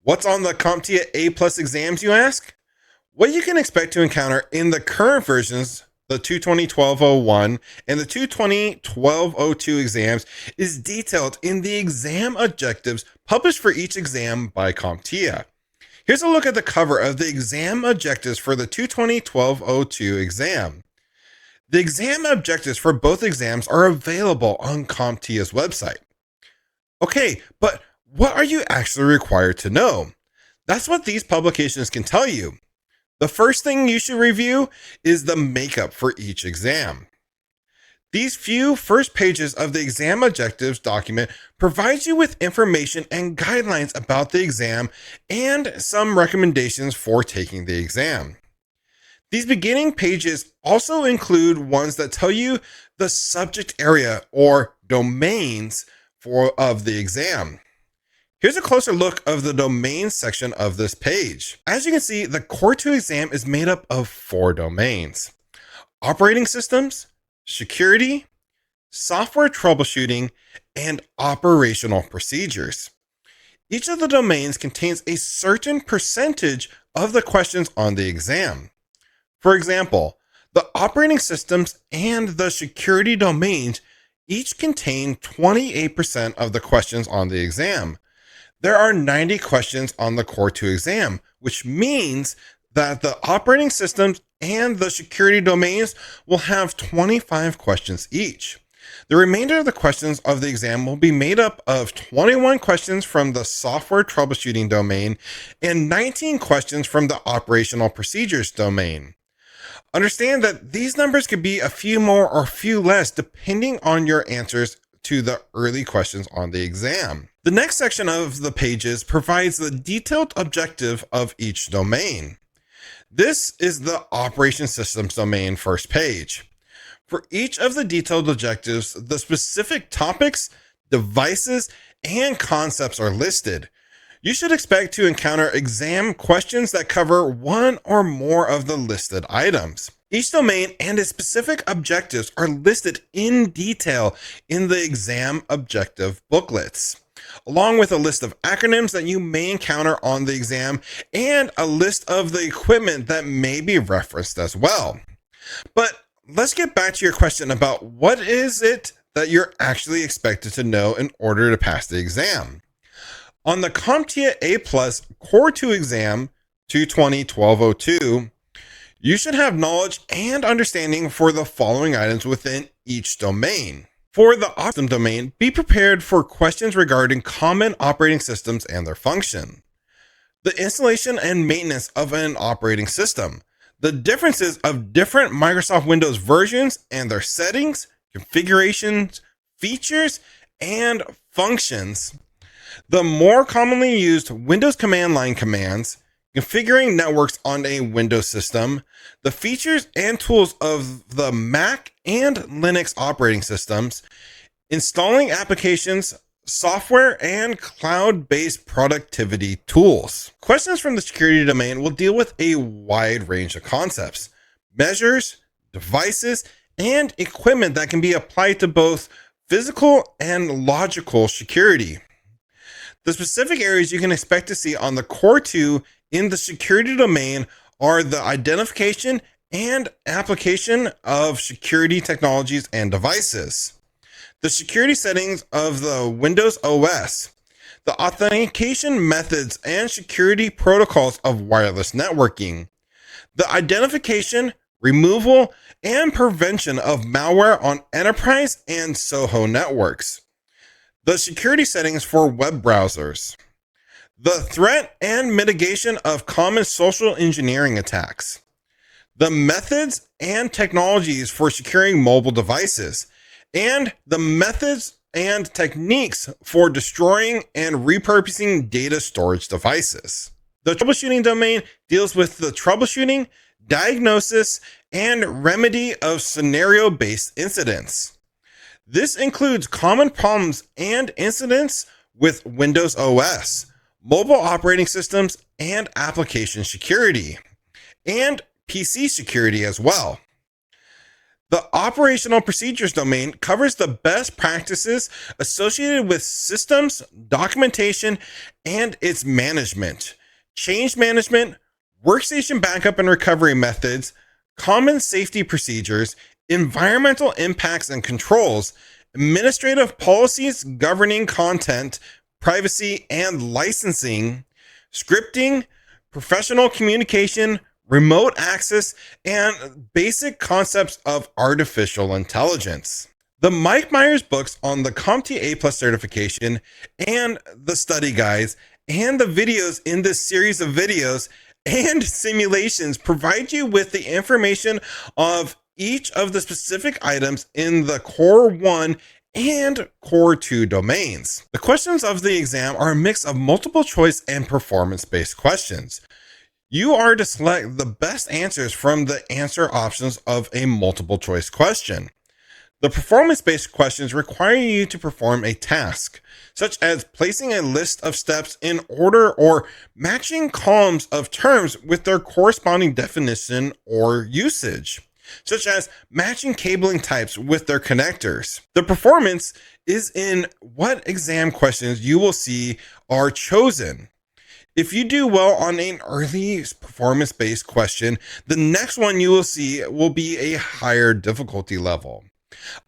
What's on the CompTIA A plus exams, you ask? What you can expect to encounter in the current versions, the 220-1201 and the 220-1202 exams, is detailed in the exam objectives published for each exam by CompTIA. Here's a look at the cover of the exam objectives for the 220-1202 exam. The exam objectives for both exams are available on CompTIA's website. Okay, but what are you actually required to know? That's what these publications can tell you. The first thing you should review is the makeup for each exam. These few first pages of the exam objectives document provides you with information and guidelines about the exam and some recommendations for taking the exam. These beginning pages also include ones that tell you the subject area or domains of the exam. Here's a closer look of the domains section of this page. As you can see, the Core 2 exam is made up of 4 domains: operating systems, security, software troubleshooting, and operational procedures. Each of the domains contains a certain percentage of the questions on the exam. For example, the operating systems and the security domains each contain 28% of the questions on the exam. There are 90 questions on the Core 2 exam, which means that the operating systems and the security domains will have 25 questions each. The remainder of the questions of the exam will be made up of 21 questions from the software troubleshooting domain and 19 questions from the operational procedures domain. Understand that these numbers could be a few more or a few less depending on your answers to the early questions on the exam. The next section of the pages provides the detailed objective of each domain. This is the operation systems domain first page. For each of the detailed objectives, the specific topics, devices, and concepts are listed. You should expect to encounter exam questions that cover one or more of the listed items. Each domain and its specific objectives are listed in detail in the exam objective booklets, along with a list of acronyms that you may encounter on the exam and a list of the equipment that may be referenced as well. But let's get back to your question about what is it that you're actually expected to know in order to pass the exam. On the CompTIA A Plus Core 2 exam, 220-1202, you should have knowledge and understanding for the following items within each domain. For the operating domain, be prepared for questions regarding common operating systems and their function, the installation and maintenance of an operating system, the differences of different Microsoft Windows versions and their settings, configurations, features, and functions, the more commonly used Windows command line commands, configuring networks on a Windows system, the features and tools of the Mac and Linux operating systems, installing applications, software, and cloud-based productivity tools. Questions from the security domain will deal with a wide range of concepts, measures, devices, and equipment that can be applied to both physical and logical security. The specific areas you can expect to see on the Core 2 in the security domain are the identification and application of security technologies and devices, the security settings of the Windows OS, the authentication methods and security protocols of wireless networking, the identification, removal, and prevention of malware on enterprise and SOHO networks, the security settings for web browsers, the threat and mitigation of common social engineering attacks, the methods and technologies for securing mobile devices, and the methods and techniques for destroying and repurposing data storage devices. The troubleshooting domain deals with the troubleshooting, diagnosis, and remedy of scenario-based incidents. This includes common problems and incidents with Windows OS, mobile operating systems and application security, and PC security as well. The operational procedures domain covers the best practices associated with systems, documentation, and its management, change management, workstation backup and recovery methods, common safety procedures, environmental impacts and controls, administrative policies governing content, privacy and licensing, scripting, professional communication, remote access, and basic concepts of artificial intelligence. The Mike Myers books on the CompTIA A+ certification and the study guides and the videos in this series of videos and simulations provide you with the information of each of the specific items in the Core 1 and Core 2 domains. The questions of the exam are a mix of multiple choice and performance-based questions. You are to select the best answers from the answer options of a multiple choice question. The performance-based questions require you to perform a task, such as placing a list of steps in order or matching columns of terms with their corresponding definition or usage, such as matching cabling types with their connectors. The performance is in what exam questions you will see are chosen. If you do well on an early performance-based question, the next one you will see will be a higher difficulty level.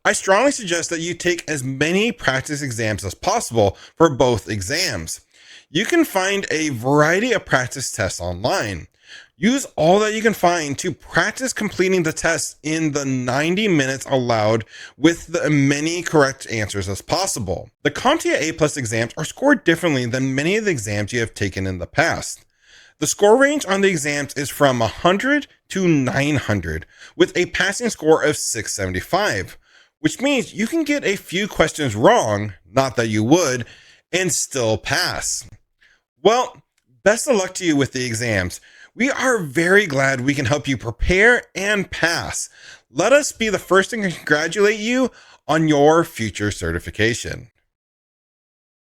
I strongly suggest that you take as many practice exams as possible for both exams. You can find a variety of practice tests online. Use all that you can find to practice completing the tests in the 90 minutes allowed with the many correct answers as possible. The CompTIA A+ exams are scored differently than many of the exams you have taken in the past. The score range on the exams is from 100 to 900 with a passing score of 675, which means you can get a few questions wrong, not that you would, and still pass. Well, best of luck to you with the exams. We are very glad we can help you prepare and pass. Let us be the first to congratulate you on your future certification.